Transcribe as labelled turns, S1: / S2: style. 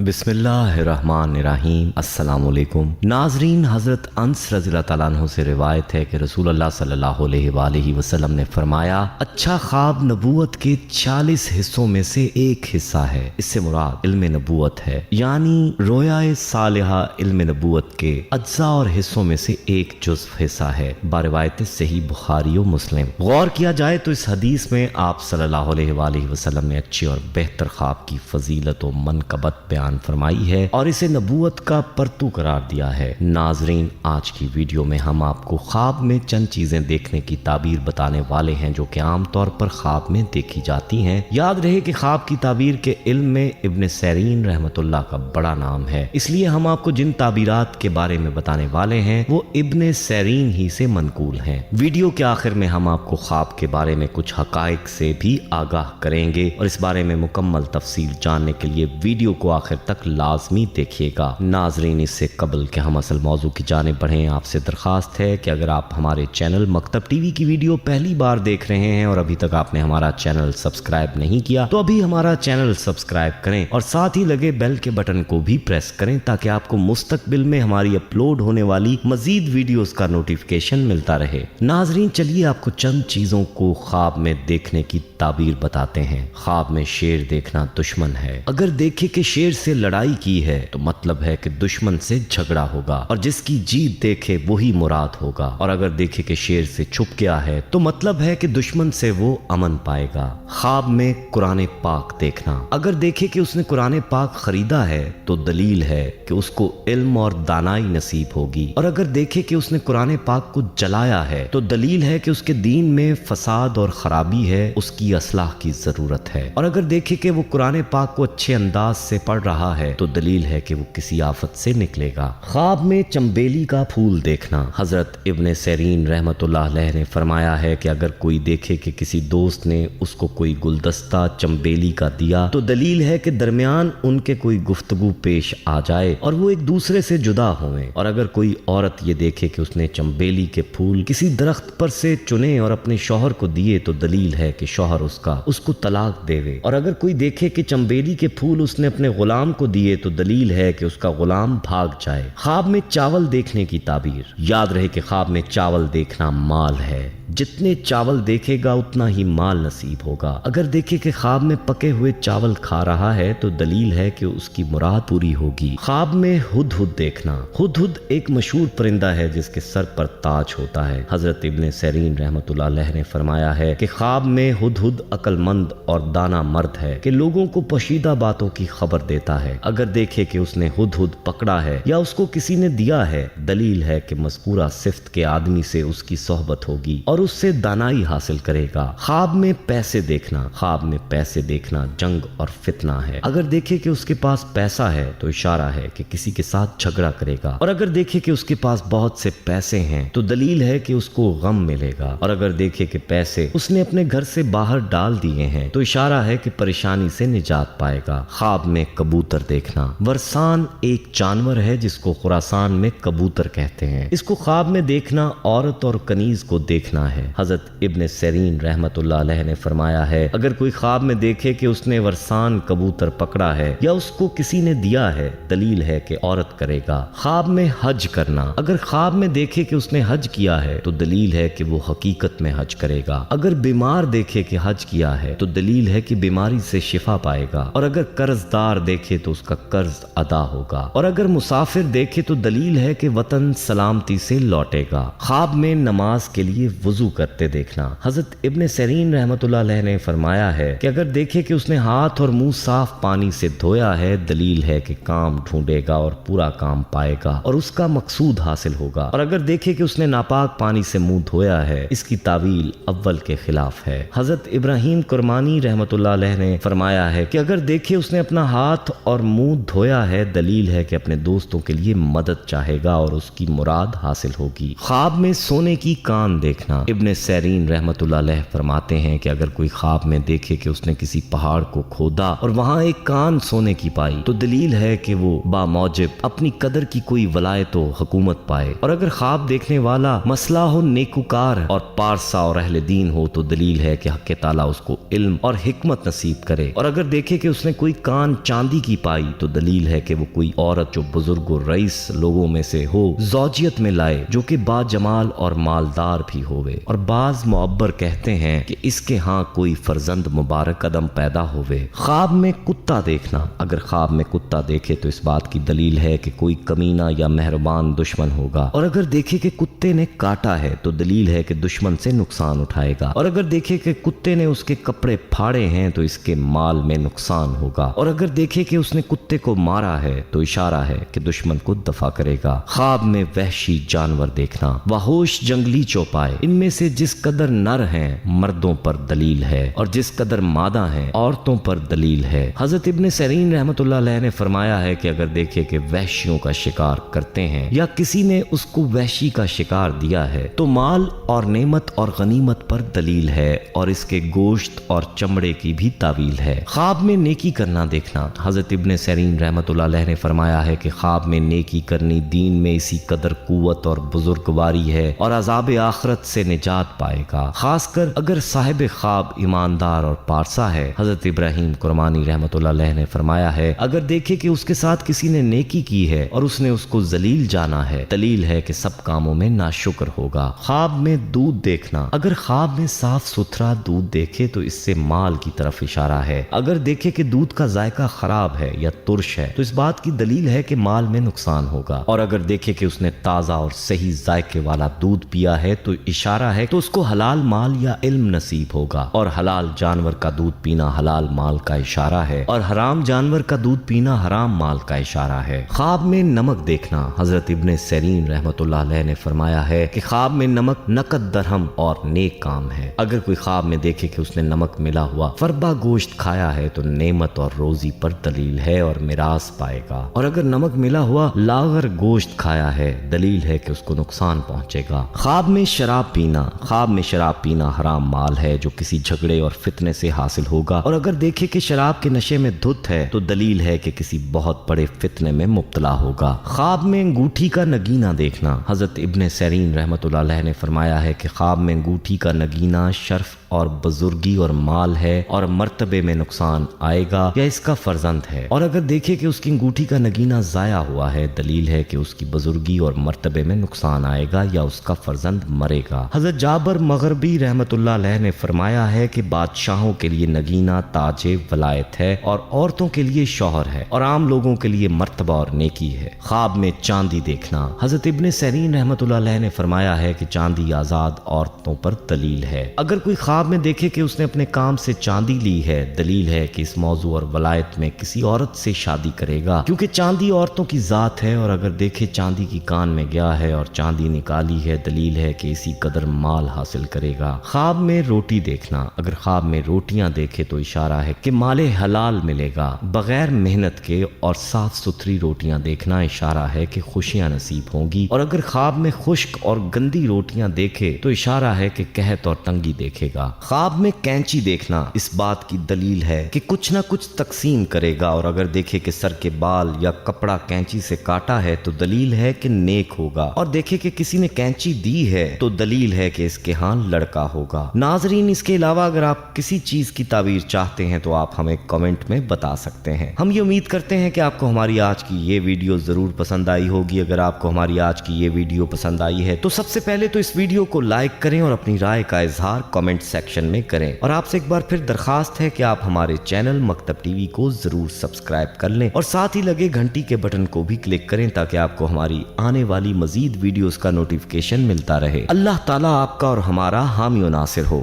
S1: बिस्मिल्लाहिर्रहमानिर्रहीम। अस्सलाम वालेकुम नाजरीन। हज़रत अंस रज़ी अल्लाह तआला अन्हु से रिवायत है कि रसूल अल्लाह सल्लल्लाहु अलैहि वसल्लम ने फरमाया, अच्छा ख्वाब नबूवत के 40 हिस्सों में से एक हिस्सा है। इससे मुराद इल्म नबूवत है, यानी रोयाए सालिहा इल्म नबूवत के अज्जा और हिस्सों में से एक जुज़्व हिस्सा है। बारिवायत सही बुखारी और मुस्लिम। गौर किया जाए तो इस हदीस में आप सल्लल्लाहु अलैहि वसल्लम ने अच्छे और बेहतर ख्वाब की फजीलत और मनकबत बयान फरमाई है और इसे नबूवत का परतू करार दिया है। नाजरीन, आज की वीडियो में हम आपको ख्वाब में चंद चीजें देखने की ताबीर बताने वाले हैं जो कि आम तौर पर ख्वाब में देखी जाती हैं। याद रहे कि ख्वाब की ताबीर के इल्म में इब्न सैरीन रहमतुल्लाह का बड़ा नाम है, इसलिए हम आपको जिन ताबीरात के बारे में बताने वाले हैं वो इब्न सैरीन ही से मनकूल हैं। वीडियो के आखिर में हम आपको ख्वाब के बारे में कुछ हकाइक से भी आगाह करेंगे और इस बारे में मुकम्मल तफसील जानने के लिए वीडियो को आखिर तक लाजमी देखिएगा। नाजरीन, इससे कबल के हम असल मौजू की जानिब बढ़ें, आपसे दरखास्त है कि अगर आप हमारे चैनल मकतब टीवी की वीडियो पहली बार देख रहे हैं और अभी तक आपने हमारा चैनल सब्सक्राइब नहीं किया तो अभी हमारा चैनल सब्सक्राइब करें और साथ ही लगे बेल के बटन को भी प्रेस करें ताकि आपको मुस्तकबिल में हमारी अपलोड होने वाली मजीद वीडियोस का नोटिफिकेशन मिलता रहे। नाजरीन, चलिए आपको चंद चीजों को ख्वाब में देखने की ताबीर बताते हैं। ख्वाब में शेर देखना दुश्मन है। अगर देखे कि शेर से लड़ाई की है तो मतलब है कि दुश्मन से झगड़ा होगा और जिसकी जीत देखे वही मुराद होगा। और अगर देखे कि शेर से छुप गया है तो मतलब है कि दुश्मन से वो अमन पाएगा। ख्वाब में कुरान पाक देखना। अगर देखे कि उसने कुरान पाक खरीदा है तो दलील है कि उसको इल्म और दानाई नसीब होगी। और अगर देखे कि उसने कुरान पाक को जलाया है तो दलील है कि उसके दीन में फसाद और खराबी है, उसकी असलाह की जरूरत है। और अगर देखे कि वो कुरान पाक को अच्छे अंदाज से पढ़ रहा है तो दलील है कि वो किसी आफत से निकलेगा। ख्वाब में चंबेली का फूल देखना। हजरत इब्न सैरीन रहमतुल्लाह अलैह ने फरमाया है कि अगर कोई देखे कि किसी दोस्त ने उसको कोई गुलदस्ता चंबेली का दिया तो दलील है कि दरमियान उनके कोई गुफ्तगू पेश आ जाए और वो एक दूसरे से जुदा हों। और अगर कोई औरत ये देखे कि उसने चंबेली के फूल किसी दरख्त पर से चुने और अपने शौहर को दिए तो दलील है कि शौहर उसको तलाक देवे। और अगर कोई देखे कि चंबेली के फूल उसने अपने गुलाम को दिए तो दलील है कि उसका गुलाम भाग जाए। ख्वाब में चावल देखने की ताबीर। याद रहे कि ख्वाब में चावल देखना माल है, जितने चावल देखेगा उतना ही माल नसीब होगा। अगर देखे कि ख्वाब में पके हुए चावल खा रहा है तो दलील है कि उसकी मुराद पूरी होगी। ख्वाब में हुदहुद देखना। हुदहुद एक मशहूर परिंदा है जिसके सर पर ताज होता है। हजरत इब्न सैरीन रहमतुल्लाह अलैह ने फरमाया है कि ख्वाब में हुदहुद अक्लमंद और दाना मर्द है कि लोगों को पोशीदा बातों की खबर देता है। अगर देखे कि उसने हुदहुद पकड़ा है या उसको किसी ने दिया है दलील है कि मज़कूरा सिफ्त के आदमी से उसकी सोहबत होगी और उससे दानाई हासिल करेगा। ख्वाब में पैसे देखना। ख्वाब में पैसे देखना जंग और फितना है। अगर देखे कि उसके पास पैसा है तो इशारा है कि किसी के साथ झगड़ा करेगा। और अगर देखे कि उसके पास बहुत से पैसे हैं तो दलील है कि उसको गम मिलेगा। और अगर देखे कि पैसे उसने अपने घर से बाहर डाल दिए हैं तो इशारा है कि परेशानी से निजात पाएगा। ख्वाब में कबूतर देखना। वरसान एक जानवर है जिसको खुरासान में कबूतर कहते हैं। इसको ख्वाब में देखना औरत और कनीज को देखना है। हजरत इब्न सैरीन रहमतुल्लाह अलैह ने फरमाया है अगर कोई ख्वाब में देखे कि उसने वरसान कबूतर पकड़ा है या उसको किसी ने दिया है दलील है कि औरत करेगा। ख्वाब में हज करना। अगर ख्वाब में देखे कि उसने हज किया है तो दलील है कि वो हकीकत में हज करेगा। अगर बीमार देखे कि हज किया है तो दलील है कि बीमारी से शिफा पाएगा। और अगर कर्जदार देखे तो उसका कर्ज अदा होगा। और अगर मुसाफिर देखे तो दलील है कि वतन सलामती से लौटेगा। ख्वाब में नमाज के लिए वुजू करते देखना। हजरत इब्न सैरीन रहमतुल्लाह अलैह ने फरमाया है कि अगर देखे कि उसने हाथ और मुंह साफ पानी से धोया है दलील है कि काम ढूंढेगा और पूरा काम पाएगा और उसका मकसूद हासिल होगा। और अगर देखे कि उसने नापाक पानी से मुंह धोया है इसकी तावील अव्वल के खिलाफ है। हजरत इब्राहिम कुरमानी रहमतुल्लाह अलैह ने फरमाया है कि अगर देखे उसने अपना हाथ और मुंह धोया है दलील है कि अपने दोस्तों के लिए मदद चाहेगा और उसकी मुराद हासिल होगी। ख्वाब में सोने की कान देखना। इब्न सैरीन रहमतुल्लाह अलैह फरमाते हैं कि अगर कोई ख्वाब में देखे कि उसने किसी पहाड़ को खोदा और वहां एक कान सोने की पाई तो दलील है कि वो बामौजिब अपनी कदर की कोई वलायत व हुकूमत पाए। और अगर ख्वाब देखने वाला मसला हो नेकुकार और पारसा और अहले दीन हो तो दलील है कि हक़ ताला उसको इल्म और हिकमत नसीब करे। और अगर देखे कि उसने कोई कान चांदी نیکی پائی تو دلیل ہے کہ وہ کوئی عورت جو بزرگ و رئیس لوگوں میں سے ہو زوجیت میں لائے جو کہ با جمال اور مالدار بھی ہوئے۔ اور بعض معبر کہتے ہیں کہ اس کے ہاں کوئی فرزند مبارک قدم پیدا ہوئے۔ خواب میں کتا دیکھنا، اگر خواب میں کتا دیکھے تو اس بات کی دلیل ہے کہ کوئی کمینہ یا مہربان دشمن ہوگا، اور اگر دیکھے کہ کتے نے کاٹا ہے تو دلیل ہے کہ دشمن سے نقصان اٹھائے گا، اور اگر دیکھے کہ کتے نے اس کے کپڑے پھاڑے ہیں تو اس کے مال میں نقصان ہوگا، اور اگر دیکھے کہ اس نے کتے کو مارا ہے تو اشارہ ہے کہ دشمن کو دفع کرے گا۔ خواب میں وحشی جانور دیکھنا، وحوش جنگلی چوپائے، ان میں سے جس قدر نر ہیں مردوں پر دلیل ہے اور جس قدر مادہ ہیں عورتوں پر دلیل ہے۔ حضرت ابن سیرین رحمۃ اللہ علیہ نے فرمایا ہے کہ اگر دیکھے کہ وحشیوں کا شکار کرتے ہیں یا کسی نے اس کو وحشی کا شکار دیا ہے تو مال اور نعمت اور غنیمت پر دلیل ہے اور اس کے گوشت اور چمڑے کی بھی تعویل ہے۔ خواب میں نیکی کرنا دیکھنا، حضرت ابن سیرین رحمۃ اللہ علیہ نے فرمایا ہے کہ خواب میں نیکی کرنی دین میں اسی قدر قوت اور بزرگواری ہے اور عذاب آخرت سے نجات پائے گا، خاص کر اگر صاحب خواب ایماندار اور پارسا ہے۔ حضرت ابراہیم کرمانی رحمۃ اللہ علیہ نے فرمایا ہے اگر دیکھے کہ اس کے ساتھ کسی نے نیکی کی ہے اور اس نے اس کو ذلیل جانا ہے، دلیل ہے کہ سب کاموں میں ناشکر ہوگا۔ خواب میں دودھ دیکھنا، اگر خواب میں صاف ستھرا دودھ دیکھے تو اس سے مال کی طرف اشارہ ہے، اگر دیکھے کہ دودھ کا ذائقہ خراب ہے یا ترش ہے تو اس بات کی دلیل ہے کہ مال میں نقصان ہوگا، اور اگر دیکھے کہ اس نے تازہ اور صحیح ذائقے والا دودھ پیا ہے تو اشارہ ہے تو اس کو حلال مال یا علم نصیب ہوگا، اور حلال جانور کا دودھ پینا حلال مال کا اشارہ ہے اور حرام جانور کا دودھ پینا حرام مال کا اشارہ ہے۔ خواب میں نمک دیکھنا، حضرت ابن سیرین رحمۃ اللہ علیہ نے فرمایا ہے کہ خواب میں نمک نقد درہم اور نیک کام ہے، اگر کوئی خواب میں دیکھے کہ اس نے نمک ملا ہوا فربا گوشت کھایا ہے تو نعمت اور روزی پر دلیل ہے اور میراث پائے گا، اور اگر نمک ملا ہوا لاغر گوشت کھایا ہے دلیل ہے کہ اس کو نقصان پہنچے گا۔ خواب میں شراب پینا، خواب میں شراب پینا حرام مال ہے جو کسی جھگڑے اور فتنے سے حاصل ہوگا، اور اگر دیکھے کہ شراب کے نشے میں دھت ہے تو دلیل ہے کہ کسی بہت بڑے فتنے میں مبتلا ہوگا۔ خواب میں انگوٹھی کا نگینہ دیکھنا، حضرت ابن سیرین رحمۃ اللہ علیہ نے فرمایا ہے کہ خواب میں انگوٹھی کا نگینہ شرف اور بزرگی اور مال ہے اور مرتبے میں نقصان آئے گا یا اس کا فرزند ہے، اور اگر دیکھے کہ اس کی انگوٹھی کا نگینہ ضائع ہوا ہے دلیل ہے کہ اس کی بزرگی اور مرتبے میں نقصان آئے گا یا اس کا فرزند مرے گا۔ حضرت جابر مغربی رحمۃ اللہ علیہ نے فرمایا ہے کہ بادشاہوں کے لیے نگینہ تاج ولایت ہے اور عورتوں کے لیے شوہر ہے اور عام لوگوں کے لیے مرتبہ اور نیکی ہے۔ خواب میں چاندی دیکھنا، حضرت ابن سیرین رحمۃ اللہ علیہ نے فرمایا ہے کہ چاندی آزاد عورتوں پر دلیل ہے، اگر کوئی خواب میں دیکھے کہ اس نے اپنے کام سے چاندی لی ہے دلیل ہے کہ اس موضوع اور ولایت میں کسی عورت سے شادی کرے گا، کیونکہ چاندی عورتوں کی ذات ہے، اور اگر دیکھے چاندی کی کان میں گیا ہے اور چاندی نکالی ہے دلیل ہے کہ اسی قدر مال حاصل کرے گا۔ خواب میں روٹی دیکھنا، اگر خواب میں روٹیاں دیکھے تو اشارہ ہے کہ مال حلال ملے گا، بغیر محنت کے، اور صاف ستھری روٹیاں دیکھنا اشارہ ہے کہ خوشیاں نصیب ہوں گی، اور اگر خواب میں خشک اور گندی روٹیاں دیکھے تو اشارہ ہے کہ قحط اور تنگی دیکھے گا۔ خواب میں کینچی دیکھنا اس بات کی دلیل ہے کہ کچھ نہ کچھ تقسیم کرے گا، اور اگر دیکھے کہ سر کے بال یا کپڑا کینچی سے کاٹا ہے تو دلیل ہے کہ نیک ہوگا، اور دیکھے کہ کسی نے کینچی دی ہے تو دلیل ہے کہ اس کے ہاں لڑکا ہوگا۔ ناظرین، اس کے علاوہ اگر آپ کسی چیز کی تعبیر چاہتے ہیں تو آپ ہمیں کمنٹ میں بتا سکتے ہیں۔ ہم یہ امید کرتے ہیں کہ آپ کو ہماری آج کی یہ ویڈیو ضرور پسند آئی ہوگی۔ اگر آپ کو ہماری آج کی یہ ویڈیو پسند آئی ہے تو سب سے پہلے تو اس ویڈیو کو لائک کریں اور اپنی رائے کا اظہار کمنٹ سیکشن میں کریں، اور آپ سے ایک بار پھر درخواست ہے کہ آپ ہمارے چینل مکتب ٹی وی کو ضرور سبسکرائب کر لیں اور ساتھ ہی لگے گھنٹی کے بٹن کو بھی کلک کریں تاکہ آپ کو ہماری آنے والی مزید ویڈیوز کا نوٹیفیکیشن ملتا رہے۔ اللہ تعالیٰ آپ کا اور ہمارا حامی و ناصر ہو۔